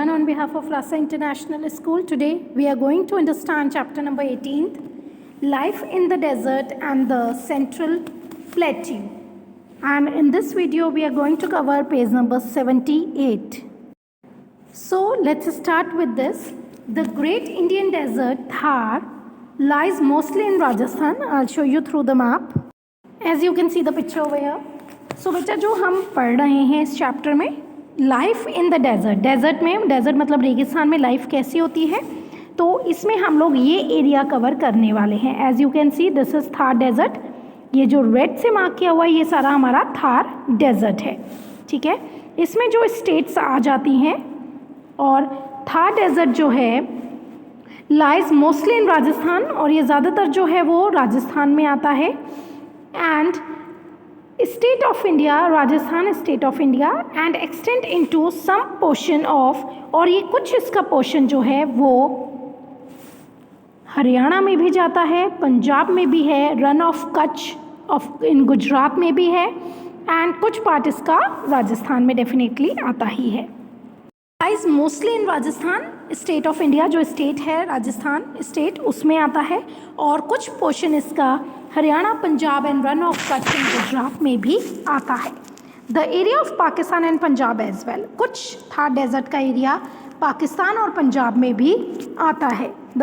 everyone, on behalf of Rasa International School. Today we are going to understand chapter number 18, Life in the Desert and the Central Plateau. And in this video we are going to cover page number 78. So let's start with this. The Great Indian Desert, Thar, lies mostly in Rajasthan. I'll show you through the map. As you can see the picture over here. So बेटा जो हम पढ़ रहे हैं इस chapter में life in the desert, desert मतलब रेगिस्तान में लाइफ कैसी होती है, तो इसमें हम लोग ये एरिया कवर करने वाले हैं. As you can see this is Thar desert. ये जो रेड से मार्क किया हुआ है ये सारा हमारा थार डेजर्ट है. ठीक है, इसमें जो स्टेट्स आ जाती हैं और थार डेजर्ट जो है लाइज मोस्टली इन राजस्थान, और ये ज़्यादातर जो है वो राजस्थान में आता है. And state of India, Rajasthan state of India and extend into some portion of, और ये कुछ इसका पोर्शन जो है वो हरियाणा में भी जाता है, पंजाब में भी है, रन ऑफ कच्छ ऑफ इन गुजरात में भी है, एंड कुछ पार्ट इसका राजस्थान में डेफिनेटली आता ही है. Lies mostly in Rajasthan state of India, जो स्टेट है राजस्थान स्टेट उसमें आता है, और कुछ पोर्शन इसका Haryana, Punjab and Rann of Kutch in Gujarat में भी आता है. The area of Pakistan and Punjab as well, कुछ थार डेजर्ट का एरिया पाकिस्तान और पंजाब में भी आता है. The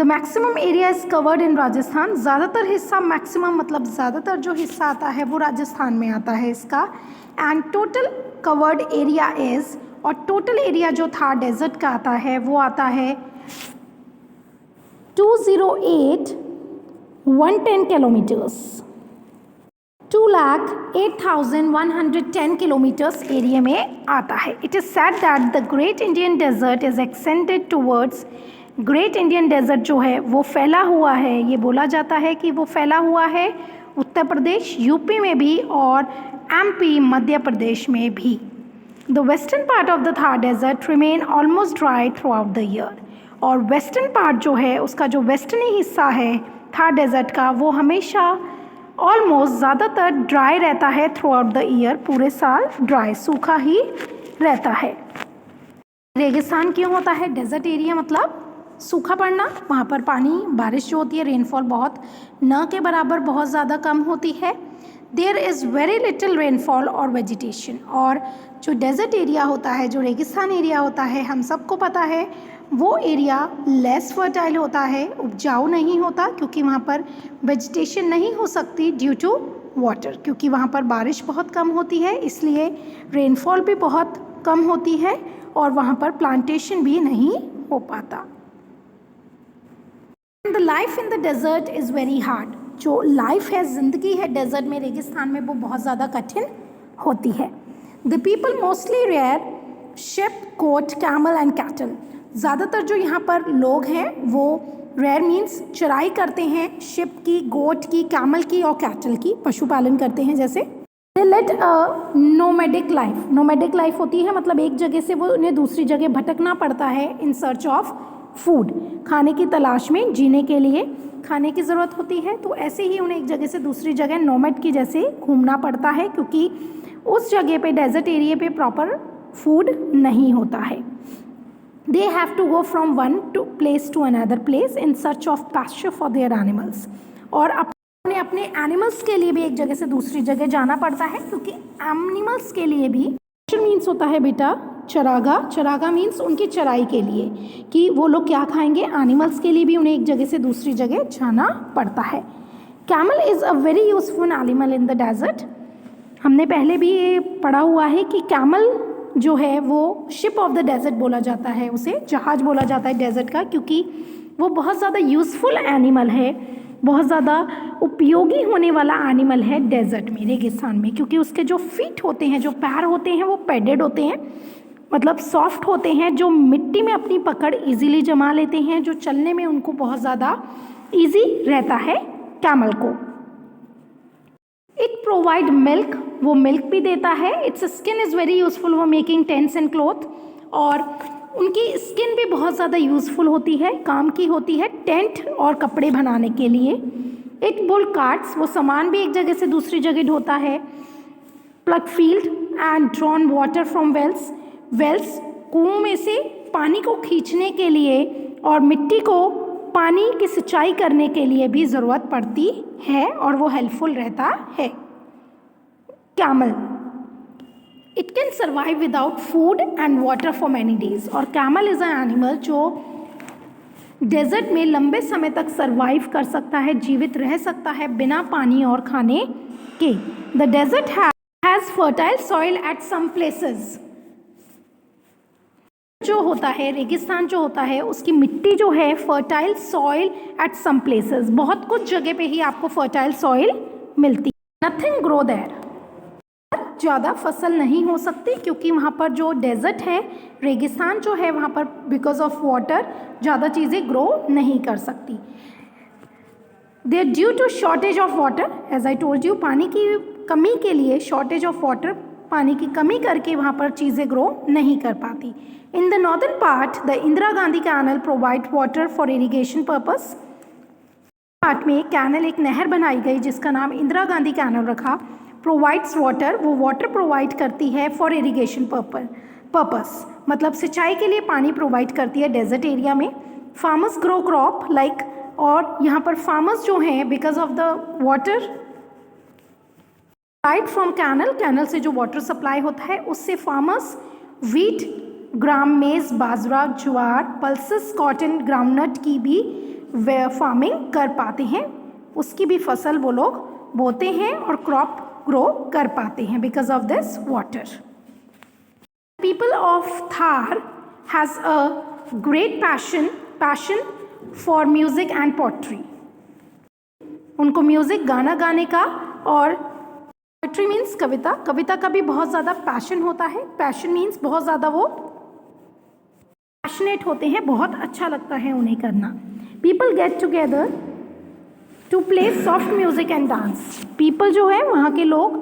maximum area is covered in Rajasthan, ज़्यादातर हिस्सा, मैक्सिमम मतलब ज़्यादातर जो हिस्सा आता है वो राजस्थान में आता है इसका. And total covered area is, और टोटल एरिया जो थार डेजर्ट का आता है वो आता है 208,110 किलोमीटर्स, 2,08,110 किलोमीटर्स एरिया में आता है. It is said that the great Indian desert is extended towards, great Indian desert जो है वो फैला हुआ है, ये बोला जाता है कि वो फैला हुआ है उत्तर प्रदेश, यूपी में भी, और एमपी मध्य प्रदेश में भी. The western part of the Thar desert remain almost dry throughout the year, और वेस्टर्न पार्ट जो है उसका जो वेस्टर्नी हिस्सा है थार डेजर्ट का वो हमेशा ऑलमोस्ट ज़्यादातर ड्राई रहता है थ्रू आउट द ईयर, पूरे साल ड्राई सूखा ही रहता है. रेगिस्तान क्यों होता है? डेजर्ट एरिया मतलब सूखा पड़ना, वहाँ पर पानी, बारिश जो होती है, रेनफॉल बहुत न के बराबर बहुत ज़्यादा कम होती है. There is very little rainfall और वेजिटेशन, और जो डेजर्ट एरिया होता है, जो रेगिस्तान एरिया होता है, हम सबको पता है वो एरिया लेस फर्टाइल होता है, उपजाऊ नहीं होता, क्योंकि वहाँ पर वेजिटेशन नहीं हो सकती ड्यू टू वाटर, क्योंकि वहाँ पर बारिश बहुत कम होती है, इसलिए रेनफॉल भी बहुत कम होती है, और वहाँ पर प्लांटेशन भी नहीं हो पाता. The life in the desert is very hard, जो लाइफ है, ज़िंदगी है डेजर्ट में, रेगिस्तान में, वो बहुत ज़्यादा कठिन होती है. The people mostly rear sheep, goat, camel and cattle, ज़्यादातर जो यहाँ पर लोग हैं वो रेयर मीन्स चराई करते हैं, शिप की, गोट की, कैमल की और कैटल की, पशुपालन करते हैं. जैसे they lead nomadic life, nomadic life होती है मतलब एक जगह से वो उन्हें दूसरी जगह भटकना पड़ता है इन सर्च ऑफ फूड, खाने की तलाश में, जीने के लिए खाने की ज़रूरत होती है, तो ऐसे ही उन्हें एक जगह से दूसरी जगह नोमैड की जैसे घूमना पड़ता है, क्योंकि उस जगह पे डेजर्ट एरिया पे प्रॉपर फूड नहीं होता है. They have to go from one place to another place in search of pasture for their animals, और अपने एनिमल्स के लिए भी एक जगह से दूसरी जगह जाना पड़ता है, क्योंकि एनिमल्स के लिए भी मीन्स होता है बेटा चरागा, चरागा मीन्स उनकी चराई के लिए, कि वो लोग क्या खाएंगे, एनिमल्स के लिए भी उन्हें एक जगह से दूसरी जगह जाना पड़ता है. Camel is a very useful animal in the desert, हमने पहले भी ये पढ़ा हुआ है कि कैमल जो है वो शिप ऑफ द डेजर्ट बोला जाता है, उसे जहाज बोला जाता है डेजर्ट का, क्योंकि वो बहुत ज़्यादा यूज़फुल एनिमल है, बहुत ज़्यादा उपयोगी होने वाला एनिमल है डेजर्ट में, रेगिस्तान में, क्योंकि उसके जो फीट होते हैं, जो पैर होते हैं वो पैडेड होते हैं, मतलब सॉफ्ट होते हैं, जो मिट्टी में अपनी पकड़ इजीली जमा लेते हैं, जो चलने में उनको बहुत ज़्यादा इजी रहता है कैमल को. इट प्रोवाइड मिल्क, वो मिल्क भी देता है. It's skin is very useful for making tents and cloth, और उनकी स्किन भी बहुत ज़्यादा यूजफुल होती है, काम की होती है टेंट और कपड़े बनाने के लिए. इट बुल कार्ट्स, वो सामान भी एक जगह से दूसरी जगह ढोता है. Plough field and drawn water from wells, wells कुओं में से पानी को खींचने के लिए और मिट्टी को पानी की सिंचाई करने के लिए भी ज़रूरत पड़ती है और वो हेल्पफुल रहता है। Camel, it can survive without food and water for many days. और कैमल इज़ एन एनिमल जो डेजर्ट में लंबे समय तक सर्वाइव कर सकता है, जीवित रह सकता है बिना पानी और खाने के। The desert has fertile soil at some places. जो होता है रेगिस्तान जो होता है उसकी मिट्टी जो है fertile soil at some places, बहुत कुछ जगह पे ही आपको फर्टाइल सॉइल मिलती है। नथिंग ग्रो देयर, ज़्यादा फसल नहीं हो सकती क्योंकि वहाँ पर जो डेजर्ट है रेगिस्तान जो है वहाँ पर बिकॉज ऑफ वाटर ज़्यादा चीज़ें ग्रो नहीं कर सकती। They are due to shortage of water, as I told you, पानी की कमी के लिए, शॉर्टेज ऑफ वाटर, पानी की कमी करके वहाँ पर चीज़ें ग्रो नहीं कर पाती। In the northern part the Indira Gandhi canal provide water for irrigation purpose. Part में कैनल, एक नहर बनाई गई जिसका नाम इंदिरा गांधी कैनल रखा। प्रोवाइड्स वाटर, वो वाटर प्रोवाइड करती है फॉर इरीगेशन पर्पस, मतलब सिंचाई के लिए पानी प्रोवाइड करती है डेजर्ट एरिया में। फार्मर्स ग्रो क्रॉप लाइक, और यहाँ पर फार्मर्स जो हैं because of the water right from canal, canal से जो वाटर सप्लाई होता है उससे फार्मर्स व्हीट, ग्राम, मेज, बाजरा, ज्वार, पल्सेस, कॉटन, ग्राउंडनट की भी फार्मिंग कर पाते हैं, उसकी भी फसल वो लोग बोते हैं और क्रॉप ग्रो कर पाते हैं because of this water. People of Thar has a great passion for music and poetry. उनको म्यूज़िक, गाना गाने का, और पोट्री मीन्स कविता, कविता का भी बहुत ज़्यादा पैशन होता है। पैशन मीन्स बहुत ज़्यादा वो पैशनेट होते हैं, बहुत अच्छा लगता है उन्हें करना। People get together to play soft music and dance. People जो है वहाँ के लोग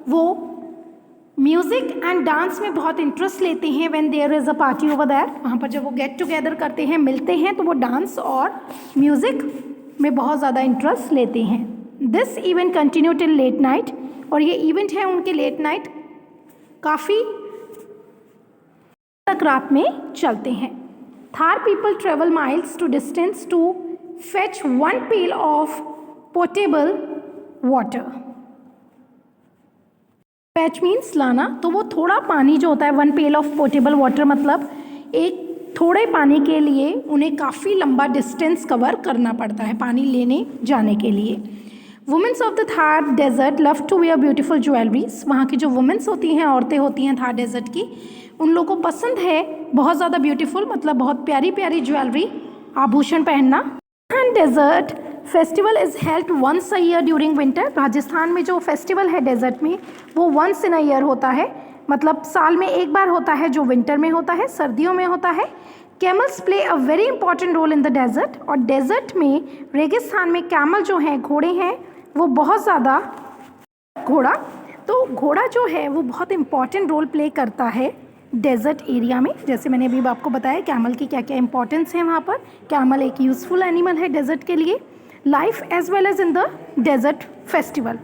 वो म्यूज़िक एंड डांस में बहुत इंटरेस्ट लेते हैं। When there is a party over there, वहाँ पर जब वो गेट टुगेदर करते हैं, मिलते हैं, तो वो डांस और म्यूज़िक में बहुत ज़्यादा इंटरेस्ट लेते हैं। This event continue till late night, और ये इवेंट है उनके लेट नाइट, काफ़ी तक रात में चलते हैं। Thar people travel miles to distance to fetch 1 pail of potable water. Fetch means लाना, तो वो थोड़ा पानी जो होता है 1 pail ऑफ पोटेबल वाटर, मतलब एक थोड़े पानी के लिए उन्हें काफ़ी लंबा डिस्टेंस कवर करना पड़ता है पानी लेने जाने के लिए। Womens of the Thar desert love to wear beautiful jewelleries. वहाँ की जो वुमेंस होती हैं, औरतें होती हैं थार डेजर्ट की, उन लोगों को पसंद है बहुत ज़्यादा ब्यूटीफुल, मतलब बहुत प्यारी प्यारी ज्वेलरी, आभूषण पहनना। And desert festival is held once a year during winter. Rajasthan में जो फेस्टिवल है डेजर्ट में वो वंस इन अ ईयर होता है, मतलब साल में एक बार होता है, जो विंटर में होता है, सर्दियों में होता है। Camels play a very important role in the desert. और डेजर्ट में, रेगिस्तान में कैमल जो हैं, घोड़े हैं, वो बहुत ज़्यादा, घोड़ा जो है वो बहुत इंपॉर्टेंट रोल प्ले करता है डेजर्ट एरिया में। जैसे मैंने अभी आपको बताया कैमल की क्या क्या इंपॉर्टेंस है वहाँ पर। कैमल एक यूज़फुल एनिमल है डेजर्ट के लिए। Life as well as in the desert festival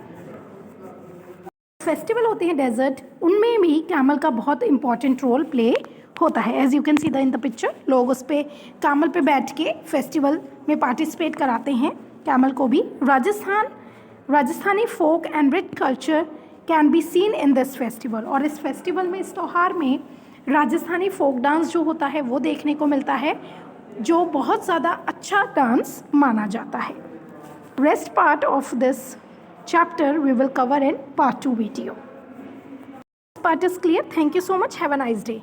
होते हैं डेजर्ट, उनमें भी कैमल का बहुत इंपॉर्टेंट रोल प्ले होता है। As you can see in the picture, लोग उस पर कैमल पे बैठ के फेस्टिवल में पार्टिसिपेट कराते हैं कैमल को भी। Rajasthani folk and rich culture can be seen in this festival. और इस फेस्टिवल में, इस त्यौहार में राजस्थानी फोक डांस जो होता है वो देखने को मिलता है, जो बहुत ज़्यादा अच्छा डांस माना जाता है। Rest part of this chapter we will cover in part 2 video. Part is clear. Thank you so much. Have a nice day.